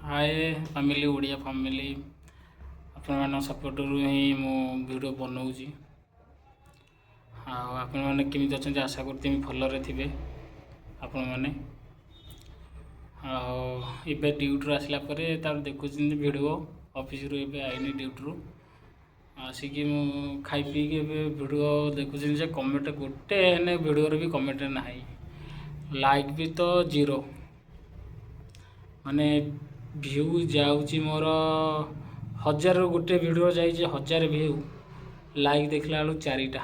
हाय family Odia family आपण सपोर्टरू ही मो video बनाऊँगी आपण मैंने केमी अच्छा आशा करते भलरे थे आपण मैंने आबे ड्यूटी आसला देखुं वीडियो ऑफिस रू एबे आईनी ड्यूटी आसिकी खाई पी के वीडियो देखुं कमेंट गोटे वीडियो भी कमेंट ना लाइक भी तो जीरो माने व्यू जाऊँगी मोर 1000 गोटे वीडियो जाइए 1000 व्यू लाइक देखला बेलू 4टा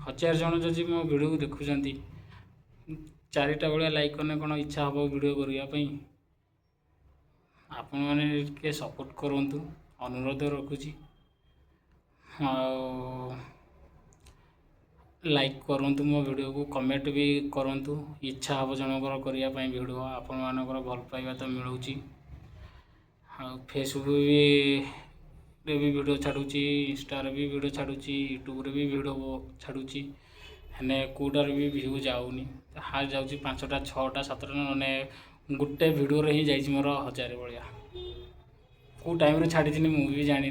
1000 जन जदि मो वीडियो को देखुंट 4टा भाया लाइक कने कौन इच्छा हम वीडियो करने आपण मैंने सपोर्ट करूँ अनुरोध रखुची लाइक करूँ मो वीडियो को कमेंट भी करूँ इच्छा हम जनकर करने वीडियो आपण मानकर भल पाइबा तो मिलूँ फेसबुक भी वीडियो छाड़ुची इंस्टा भी वीडियो छाड़ुची यूट्यूब भी वीडियो छाड़ुची हेने कूटार भी व्यू जाऊनी हार जाऊँगी 5टा 6टा 7टा ने गोटे वीडियो ही जाइए मोर 1000 भाया कौ टाइम छाड़ी मुझे जानी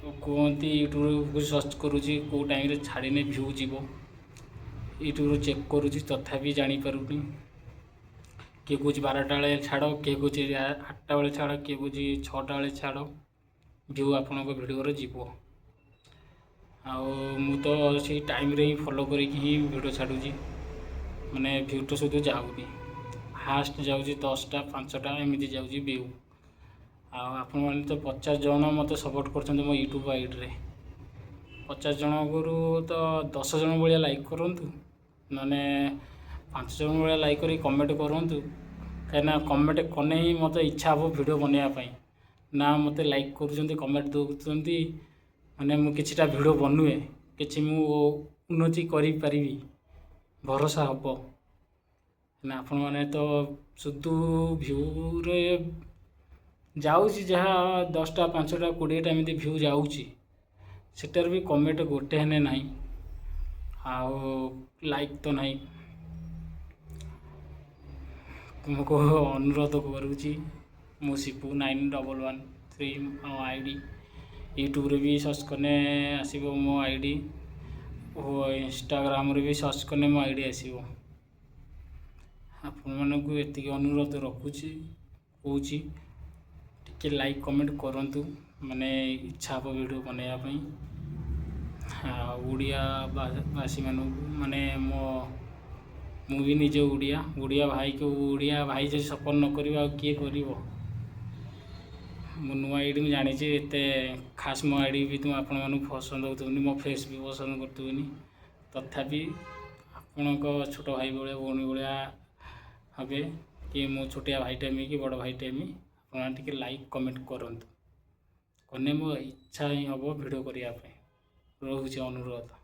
कहती यूट्यूब को सर्च करुँची कौ टाइम छाड़ने व्यू जीव यूट्यूब चेक करुँची तथापि जानीपारूनी किए कौच 12टा बेले छाड़ किए कौच 8टा बेले छाड़ किए कौच 6टा बेले छाड़ व्यू आपण वीडियो जीव मु तो से टाइम रे ही फॉलो करके ही वीडियो छाड़ूची माने व्यू तो सुध जाऊनी फास्ट जाऊँगी 10टा 5टा एमती जाऊँगी व्यू आपण मैंने तो 50 जन मत सपोर्ट कर मो यूट्यूब आईडी रे 50 जन को तो 10 जन भाया लाइक करूँ ना 5 जन भाया लाइक कर कमेंट करूँ कहीं कमेंट कने ही मत इच्छा हम वीडियो बनवाई ना मत लाइक कर कमेंट दौरान मैंने मुझा वीडियो बनुए कि उन्नति करी भरोसा हम ना आपण मैंने तो शुद्ध व्यू रे जाऊँगी जहाँ 10टा 5टा 20टा एमती व्यू जाऊँगी सेटार भी कमेंट गोटे हेने नहीं लाइक तो नहीं तुमको अनुरोध करुँची मु सिपू 9113 आईडी यूट्यूब रे भी सर्च करने आसो मो आईडी और इंस्टाग्राम रे भी सर्च करने मो आईडी आसो आपण मानक एति अनुरोध रखुची कहूँ टे लाइक कमेंट करूँ माने इच्छा हम वीडियो बनवाई ओडिया भाषी मान माने मु भी निजे ओडिया भाई को ओडिया भाई जो सपोर्ट न कर किए कर मो नुआ आईडी में जानी एत खास मो आईडी भी तुम आपण पसंद होनी मो फेस भी पसंद करतुनि तथापि आपण छोट भाई भाया भौणी भाया हे कि मो छोटिया भाई टेमी कि बड़ भाई टेमी आप टे लाइक कमेंट करूँ कने मो इच्छा ही हम वीडियो करने रोचे अनुरोध।